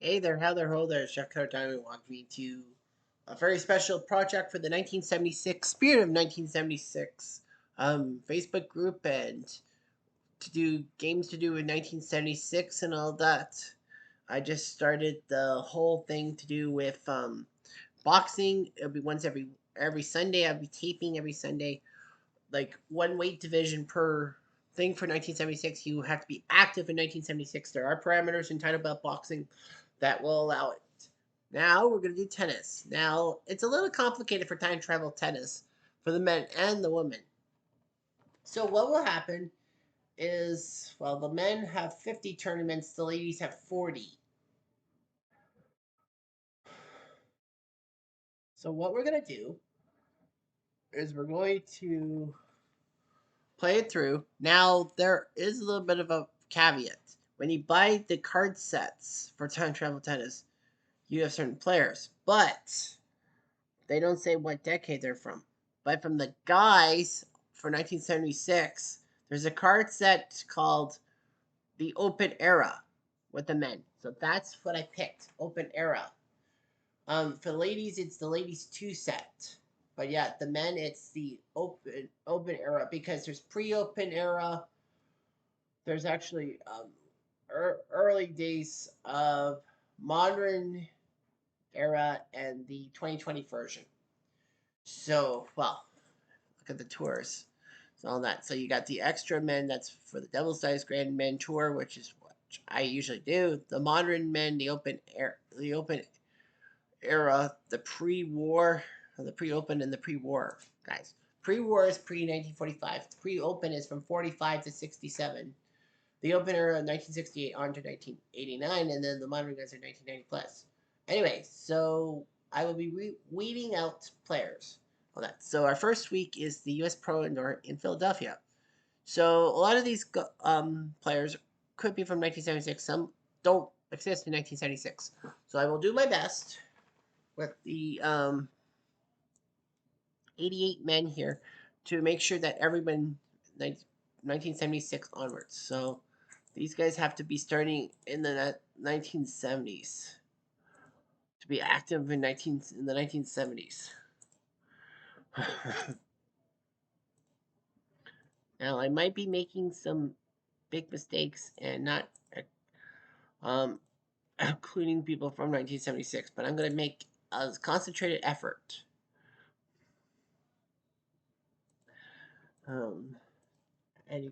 Hey there, how there, ho there, Chef Killer Diamond walking me to a very special project for the 1976 Spirit of 1976 Facebook group and to do games to do with 1976 and all that. I just started the whole thing to do with boxing. It'll be once every Sunday. I'll be taping every Sunday, like one weight division per thing for 1976. You have to be active in 1976. There are parameters in title belt boxing that will allow it. Now we're going to do tennis. Now it's a little complicated for time travel tennis for the men and the women. So what will happen is, well, the men have 50 tournaments, the ladies have 40. So what we're going to do is we're going to play it through. Now there is a little bit of a caveat. When you buy the card sets for time travel tennis, you have certain players, but they don't say what decade they're from. But from the guys for 1976, there's a card set called the Open Era with the men. So that's what I picked, Open Era. For the ladies, it's the ladies two set. But yeah, the men, it's the open era because there's pre-open era. There's actually early days of modern era and the 2020 version. So, well, look at the tours. So all that. So you got the extra men. That's for the double size grand men tour, which is what I usually do. The modern men, the open era, the pre-war, the pre-open, and the pre-war guys. Pre-war is pre 1945. Pre-open is from 45 to 67. The open era 1968 on to 1989, and then the modern guys are 1990 plus. Anyway, so I will be weeding out players. All that. So our first week is the U.S. Pro in Philadelphia. So a lot of these players could be from 1976. Some don't exist in 1976. So I will do my best with the 88 men here to make sure that everyone 1976 onwards. So these guys have to be starting in the 1970s to be active in the 1970s. Now I might be making some big mistakes and not um, including people from 1976, but I'm going to make a concentrated effort. Um, and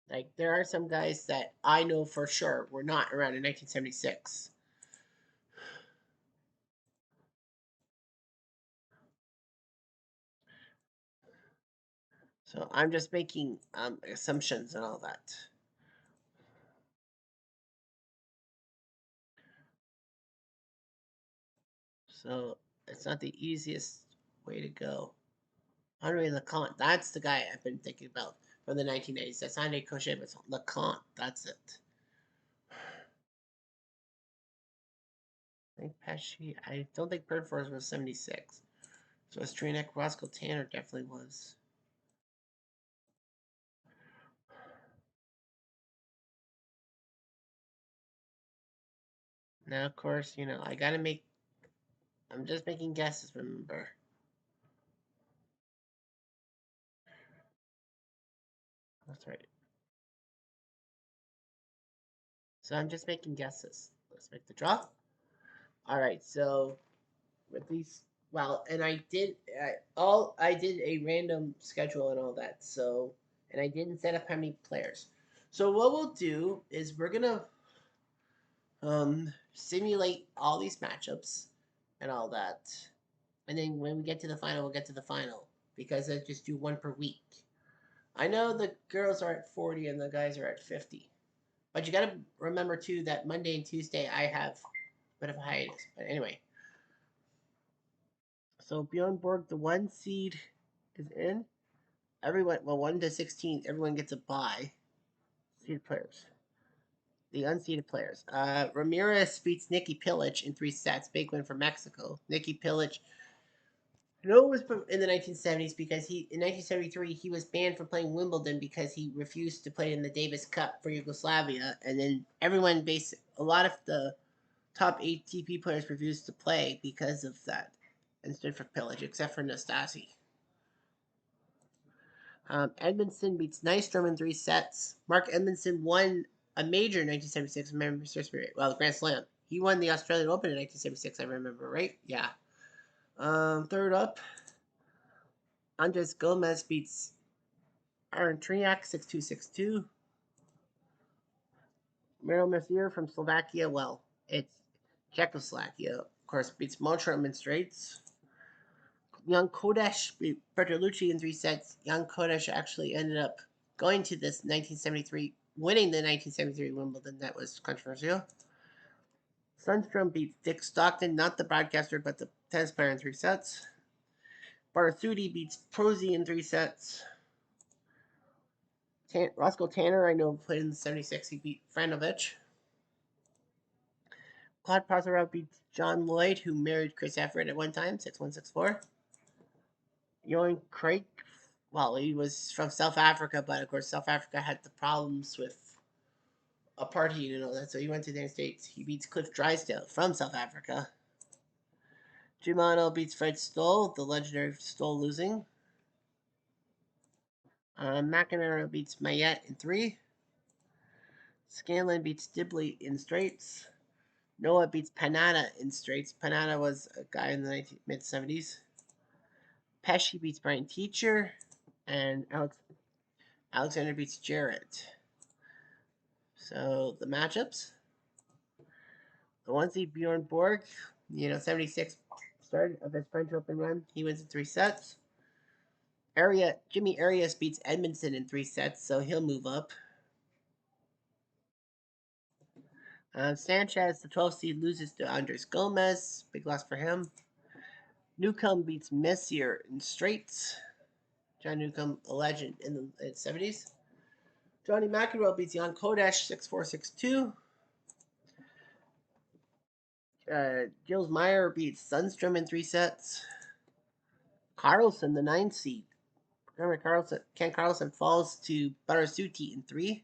like there are some guys that I know for sure were not around in 1976. So I'm just making assumptions and all that. So it's not the easiest way to go. Henri Leconte, that's the guy I've been thinking about from the 1980s. That's Andre Cochet, but it's Leconte, that's it. I think Pesci, I don't think Perfors was 76. So Stranek Roscoe Tanner definitely was. Now, of course, I gotta I'm just making guesses, remember. That's right. So I'm just making guesses. Let's make the draw. All right, so with these, well, and I did a random schedule and all that. So, and I didn't set up how many players. So what we'll do is we're gonna simulate all these matchups and all that, and then when we get to the final, we'll get to the final because I just do one per week. I know the girls are at 40 and the guys are at 50. But you got to remember too that Monday and Tuesday I have a bit of a hiatus. But anyway, so Bjorn Borg, the one seed is in. Everyone, well, 1 to 16, everyone gets a bye. Seeded players. The unseeded players. Ramirez beats Nikki Pilic in 3 sets. Big win for Mexico. Nikki Pilic, was from in the 1970s because in 1973 he was banned from playing Wimbledon because he refused to play in the Davis Cup for Yugoslavia, and then everyone a lot of the top ATP players refused to play because of that and stood for pillage, except for Nastase. Edmondson beats Nystrom in 3 sets. Mark Edmondson won a major in 1976, remember, well, the Grand Slam. He won the Australian Open in 1976, I remember, right? Yeah. Third up, Andres Gomez beats Aaron Triak 6-2, 6-2. Miro Mercier from Slovakia, well, it's Czechoslovakia, of course, beats Montrum in straights. Jan Kodesh beat Bertolucci in 3 sets. Jan Kodesh actually ended up going to this 1973, winning the 1973 Wimbledon. That was controversial. Sundstrom beats Dick Stockton, not the broadcaster, but the tennis player in 3 sets. Barasuti beats Prosy in 3 sets. Roscoe Tanner, I know, played in the 76. He beat Franovich. Claude Pasarov beats John Lloyd, who married Chris Everett at one time, 6-1, 6-4. Johan Craig, well, he was from South Africa, but of course South Africa had the problems with apartheid and all that, so he went to the United States. He beats Cliff Drysdale from South Africa. Germano beats Fred Stoll, the legendary Stoll losing. McEnroe beats Mayette in 3. Scanlon beats Dibley in straights. Noah beats Panada in straights. Panada was a guy in the mid-70s. Pesci beats Brian Teacher. And Alexander beats Jarrett. So the matchups. The 1 seed Bjorn Borg, 76 start of his French Open run. He wins in 3 sets. Jimmy Arias beats Edmondson in 3 sets, so he'll move up. Sanchez, the 12 seed, loses to Andres Gomez. Big loss for him. Newcomb beats Messier in straights. John Newcomb, a legend in the 70s. Johnny McEnroe beats Jan Kodesh 6-4, 6-2. Gilles Meyer beats Sundstrom in 3 sets. Carlsen, the 9 seed. Remember, Ken Carlsen falls to Barasuti in 3.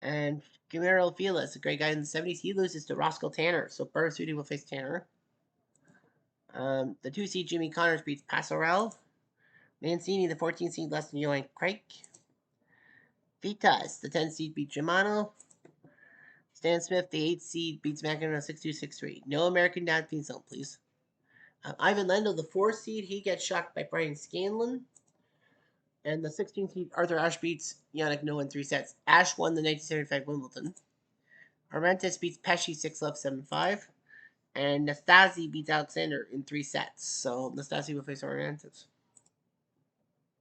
And Guillermo Feliz, a great guy in the 70s, he loses to Roscoe Tanner. So Barasuti will face Tanner. The 2 seed Jimmy Connors beats Pasarel. Mancini, the 14 seed, less than Johan Craig. Vitas, the 10 seed, beats Germano. Stan Smith, the 8 seed, beats McEnroe 6-2, 6-3. No American Dad theme song, please. Ivan Lendl, the 4 seed, he gets shocked by Brian Scanlon. And the 16 seed Arthur Ashe beats Yannick Noah in 3 sets. Ashe won the 1975 Wimbledon. Arantes beats Pesci 6-love, 7-5. And Nastase beats Alexander in 3 sets. So Nastase will face Arantes.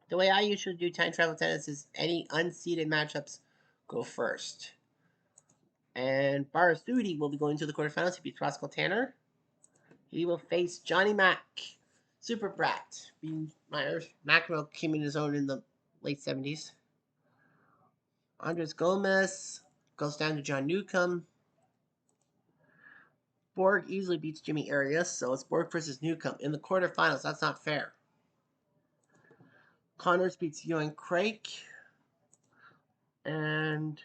The way I usually do time travel tennis is any unseeded matchups go first. And Barasuti will be going to the quarterfinals. He beats Roscoe Tanner. He will face Johnny Mack, Super Brat, being Myers. McEnroe came in his own in the late 70s. Andres Gomez goes down to John Newcomb. Borg easily beats Jimmy Arias, so it's Borg versus Newcomb in the quarterfinals. That's not fair. Connors beats Johan Craig. And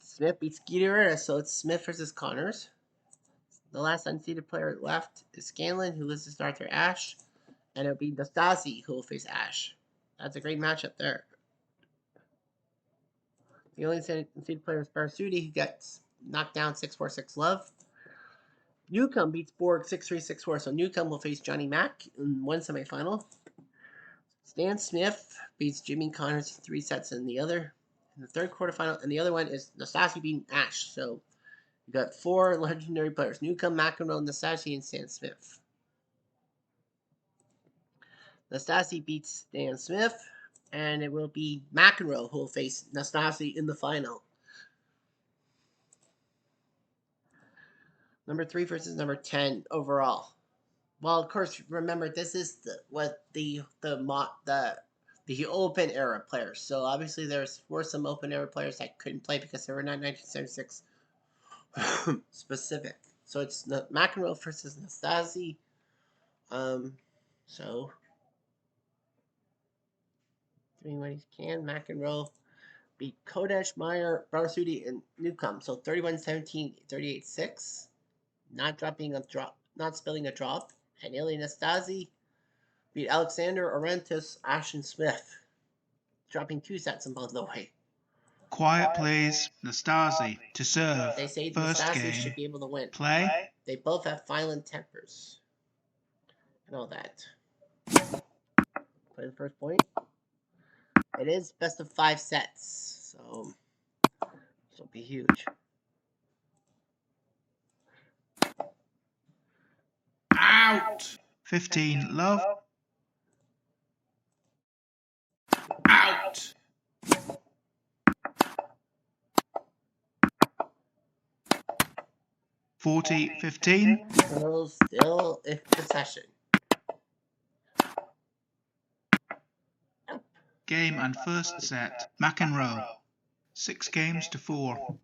Smith beats Gutierrez, so it's Smith versus Connors. The last unseeded player left is Scanlon, who loses to Arthur Ashe. And it'll be Nastase who will face Ashe. That's a great matchup there. The only unseeded player is Barasuti, who gets knocked down 6-4, 6-love. Newcomb beats Borg 6-3, 6-4, so Newcomb will face Johnny Mack in one semifinal. Stan Smith beats Jimmy Connors 3 sets in the third quarterfinal, and the other one is Nastase beating Ashe. So you got 4 legendary players: Newcomb, McEnroe, Nastase, and Stan Smith. Nastase beats Stan Smith, and it will be McEnroe who will face Nastase in the final. Number 3 versus number 10 overall. Well, of course, remember this is the open era players. So obviously were some open era players that couldn't play because they were not 1976 specific. So it's McEnroe versus Nastase. So doing what he can. McEnroe beat Kodesh, Meyer, Barsudi, and Newcomb. So 31-17, 38-6. Not dropping a drop, not spilling a drop. And Ilya Nastasi beat Alexander Orentis, Ashton Smith, dropping 2 sets in both the way. Quiet please. Nastasi to serve. They say First Nastasi game. should be able to win. Play. They both have violent tempers. And all that. Play the first point. It is best of 5 sets, so this will be huge. Out. 15 love. Out. $40-15. Girls still in possession. Game and first set. McEnroe. 6-4.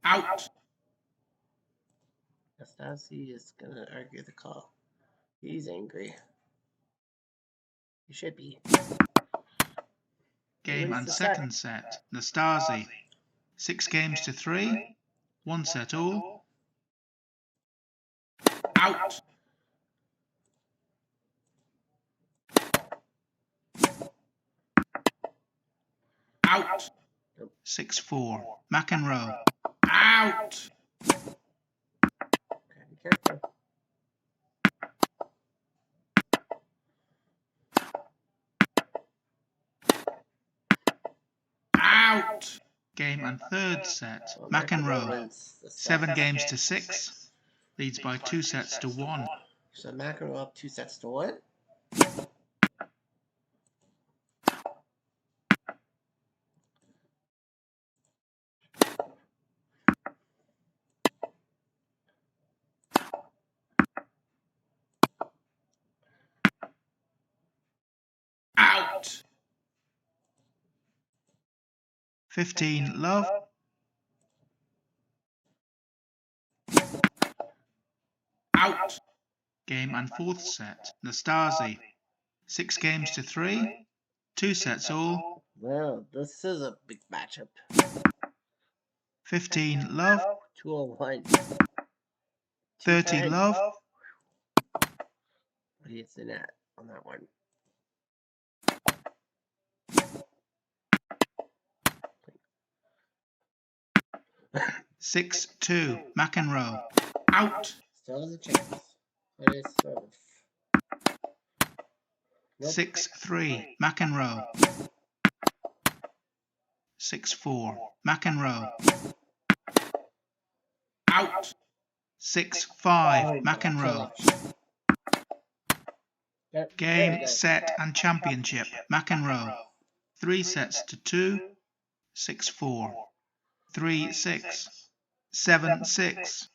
Out. Nastasi is gonna argue the call. He's angry. He should be. Game and second set. Nastasi. 6-3. 1 set all. Out. Out. 6-4. McEnroe. Out. Okay, be careful. Out. Game and third set. Well, McEnroe. wins the set. 7-6. Leads by 2 sets to 1. So McEnroe up 2 sets to 1. Out. 15 love. Out. Game and fourth set. Nastasi. 6-3. 2 sets all. Well, this is a big matchup. 15 love. 201. 30 love. But hits the net on that one. Six 2. McEnroe. Out. Still has a chance. It is serve. Nope. 6-3. McEnroe. 6-4. McEnroe. Out. 6-5. McEnroe. Game, set, and championship. McEnroe. 3 sets to 2. 6-4. 3-6. 7-6.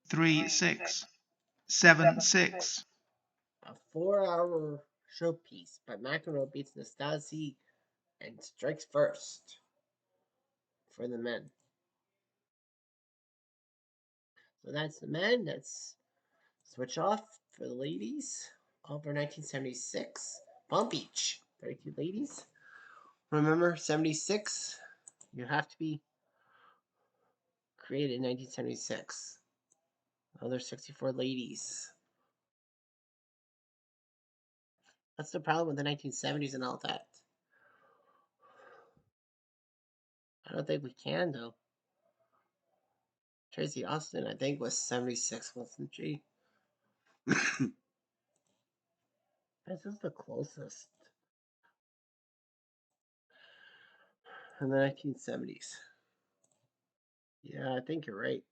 3-6. 7-6. A 4-hour showpiece, but McEnroe beats Nastasi and strikes first for the men. So that's the men. Let's switch off for the ladies. Over 1976. Palm Beach. 32 ladies. Remember, 76, you have to be created in 1976. Other 64 ladies. That's the problem with the 1970s and all that. I don't think we can, though. Tracy Austin, I think, was 76, wasn't she? This is the closest. In the 1970s. Yeah, I think you're right.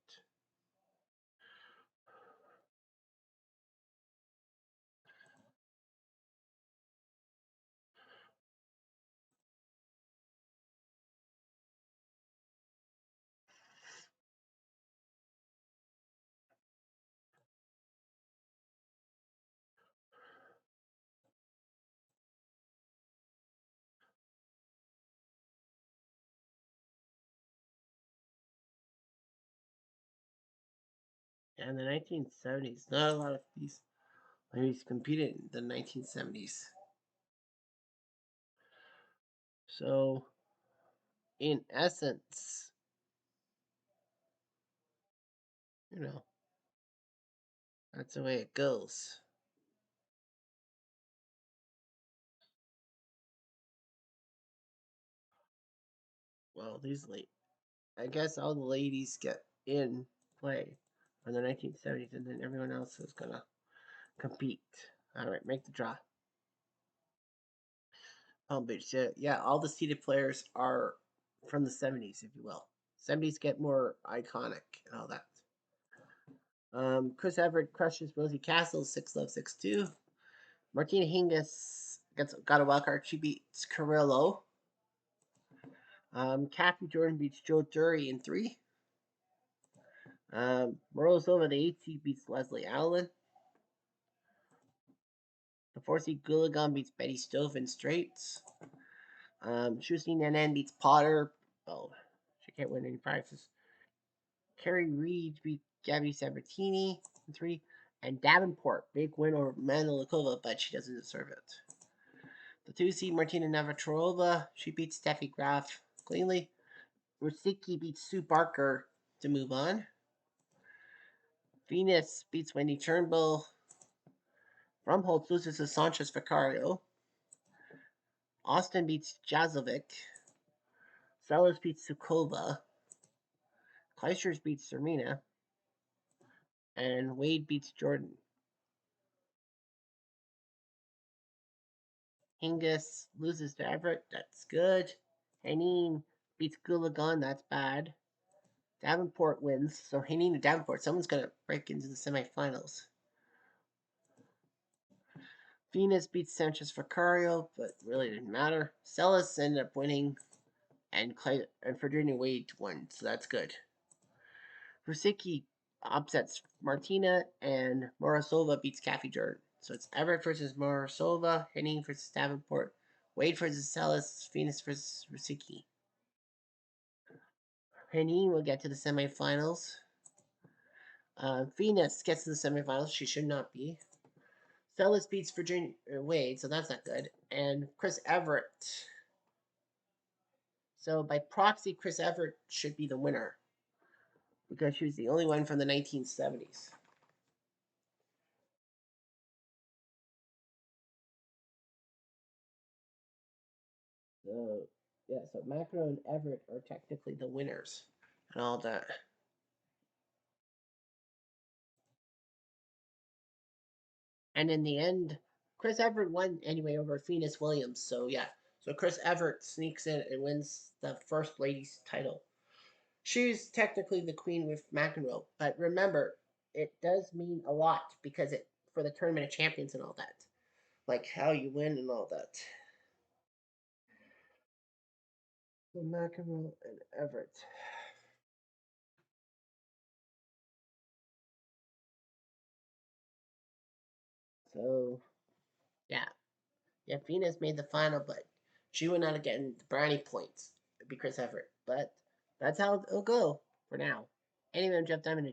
Yeah, in the 1970s, not a lot of these He's competed in the 1970s. So, in essence, you know, that's the way it goes. Well, I guess all the ladies get in play from the 1970s, and then everyone else is gonna compete. All right, make the draw. Palm Beach. Yeah, all the seated players are from the 70s, if you will. 70s get more iconic and all that. Chris Everett crushes Rosie Castle 6-love 6-2. Martina Hingis got a wild card. She beats Carrillo. Kathy Jordan beats Joe Dury in 3. Morozova, the 8 seed, beats Leslie Allen. The 4 seed Gulagan beats Betty Stove in straights. Shusni Nanan beats Potter. Oh, she can't win any prizes. Carrie Reed beat Gabby Sabatini in 3. And Davenport, big win over Manilikova, but she doesn't deserve it. The 2 seed Martina Navratilova, she beats Steffi Graf cleanly. Rusicki beats Sue Barker to move on. Venus beats Wendy Turnbull. Rumholtz loses to Sanchez Vicario. Austin beats Jazovic. Sellers beats Sukova. Kleisters beats Serena. And Wade beats Jordan. Hingis loses to Everett. That's good. Henin beats Gulagan. That's bad. Davenport wins. So Henin and Davenport. Someone's going to break into the semifinals. Venus beats Sanchez Vicario, but really didn't matter. Celis ended up winning, and Virginia Wade won, so that's good. Rusicki upsets Martina, and Morozova beats Kathy Jordan. So it's Everett versus Morozova, Henning versus Davenport, Wade versus Celis, Venus versus Rusicki. Henning will get to the semifinals. Venus gets to the semifinals. She should not be. Celis beats Virginia Wade, so that's not good. And Chris Everett. So by proxy, Chris Everett should be the winner because she was the only one from the 1970s. So yeah, so McEnroe and Everett are technically the winners and all that. And in the end, Chris Everett won anyway over Venus Williams. So yeah, so Chris Everett sneaks in and wins the first ladies title. She's technically the queen with McEnroe, but remember, it does mean a lot because it for the tournament of champions and all that, like how you win and all that. So McEnroe and Everett. So yeah, yeah, Venus made the final, but she would not have gotten the brownie points. It'd be Chris Everett, but that's how it'll go for now. Anyway, I'm Jeff Diamond.